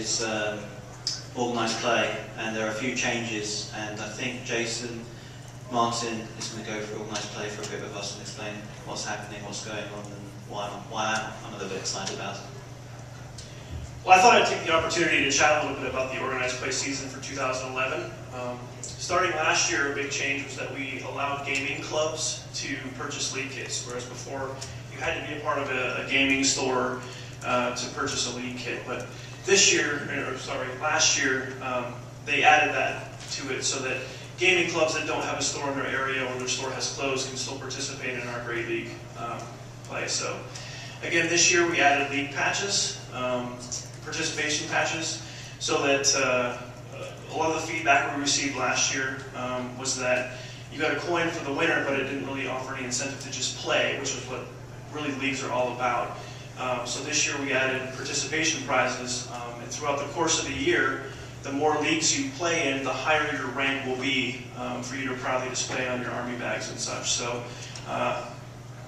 is organised play, and there are a few changes, and I think Jason Martin is going to go through organised play for a bit with us and explain what's happening, what's going on, and why I'm a little bit excited about it. Well, I thought I'd take the opportunity to chat a little bit about the organized play season for 2011. Starting last year, a big change was that we allowed gaming clubs to purchase league kits, whereas before you had to be a part of a gaming store to purchase a league kit. But this year, last year, they added that to it so that gaming clubs that don't have a store in their area or their store has closed can still participate in our Great League play. So again, this year we added league patches, participation patches, so that a lot of the feedback we received last year was that you got a coin for the winner, but it didn't really offer any incentive to just play, which is what really leagues are all about. So this year we added participation prizes, and throughout the course of the year, the more leagues you play in, the higher your rank will be for you to proudly display on your army bags and such. So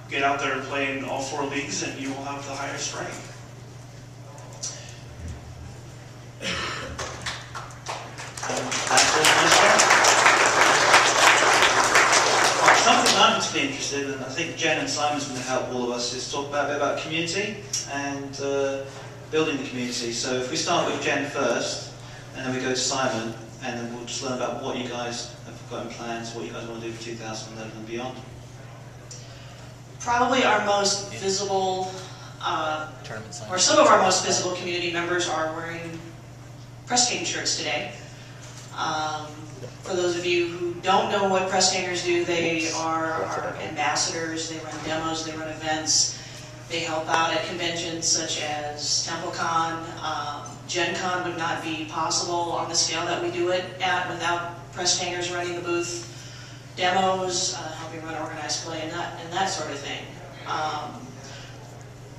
get out there and play in all 4 leagues and you will have the highest rank. Something I'm particularly interested in, and I think Jen and Simon's going to help all of us, is talk a bit about community and building the community. So if we start with Jen first, and then we go to Simon, and then we'll just learn about what you guys have got in plans, what you guys want to do for 2011 and beyond. Probably our most visible, or some of our most visible community members are wearing press gang shirts today. For those of you who don't know what press gangers do, they are our ambassadors, they run demos, they run events, they help out at conventions such as TempleCon. Gen Con would not be possible on the scale that we do it at without press gangers running the booth, demos, helping run organized play, and that sort of thing.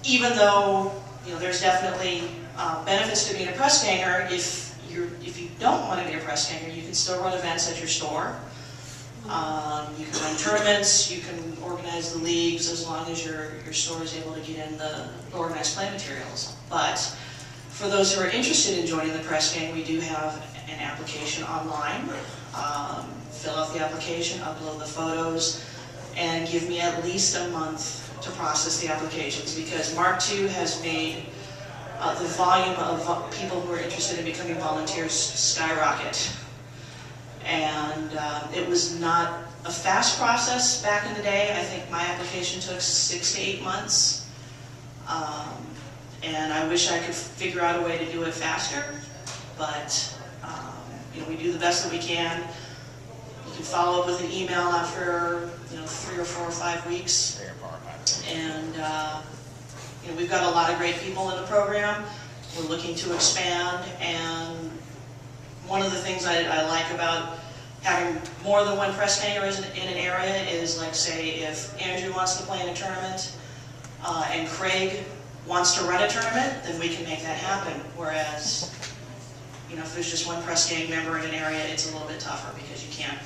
Even though there's definitely benefits to being a press ganger, if you don't want to be a press ganger, you can still run events at your store. You can run tournaments, you can organize the leagues as long as your store is able to get in the organized play materials. But for those who are interested in joining the press gang, we do have an application online. Fill out the application, upload the photos, and give me at least a month to process the applications, because Mark II has made the volume of people who are interested in becoming volunteers skyrocket. And it was not a fast process back in the day. I think my application took 6 to 8 months. And I wish I could figure out a way to do it faster, but we do the best that we can. You can follow up with an email after 3 or 4 or 5 weeks. And we've got a lot of great people in the program. We're looking to expand, and one of the things I like about having more than one press ganger in an area is, like, say, if Andrew wants to play in a tournament and Craig wants to run a tournament, then we can make that happen. Whereas, if there's just one press gang member in an area, it's a little bit tougher because you can't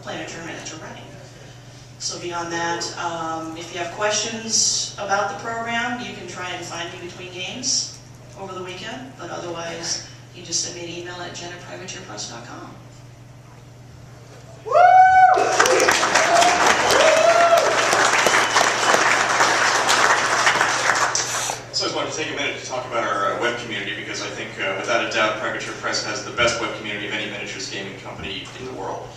play in a tournament that you're running. So beyond that, if you have questions about the program, you can try and find me between games over the weekend. But otherwise, you just send me an email at jen@privateerpress.com. So I just wanted to take a minute to talk about our web community, because I think, without a doubt, Privateer Press has the best web community of any miniatures gaming company in the world.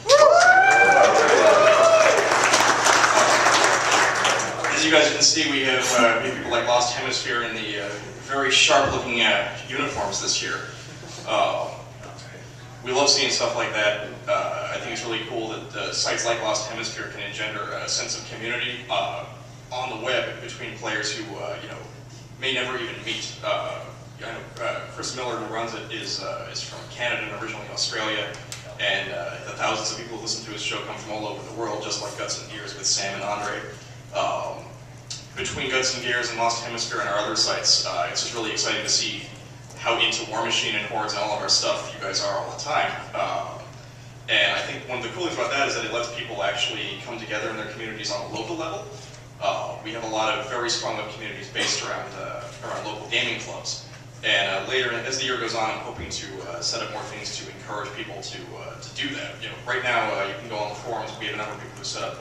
As you guys can see, we have people like Lost Hemisphere in the very sharp-looking uniforms this year. We love seeing stuff like that. I think it's really cool that sites like Lost Hemisphere can engender a sense of community on the web between players who may never even meet. I know Chris Miller, who runs it, is from Canada and originally Australia, and the thousands of people who listen to his show come from all over the world, just like Guts and Gears with Sam and Andre. Between Guts and Gears and Lost Hemisphere and our other sites, it's just really exciting to see how into War Machine and Hordes and all of our stuff you guys are all the time. And I think one of the cool things about that is that it lets people actually come together in their communities on a local level. We have a lot of very strong web communities based around local gaming clubs. And later, as the year goes on, I'm hoping to set up more things to encourage people to do that. Right now, you can go on the forums. We have a number of people who set up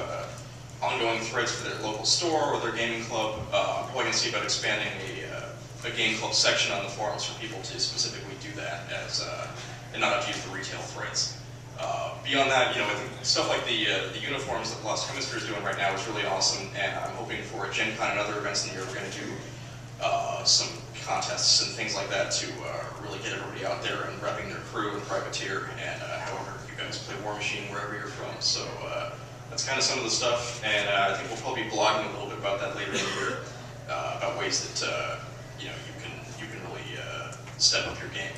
ongoing threads for their local store or their gaming club. I'm probably going to see about expanding a game club section on the forums for people to specifically do that and not have to use the retail threads. Beyond that, I think stuff like the uniforms that Lost Hemisphere is doing right now is really awesome, and I'm hoping for Gen Con and other events in the year we're going to do some contests and things like that to really get everybody out there and repping their crew and privateer, and however you guys play War Machine wherever you're from. So that's kind of some of the stuff, and I think we'll probably be blogging a little bit about that later in the year, about ways that you can really step up your game.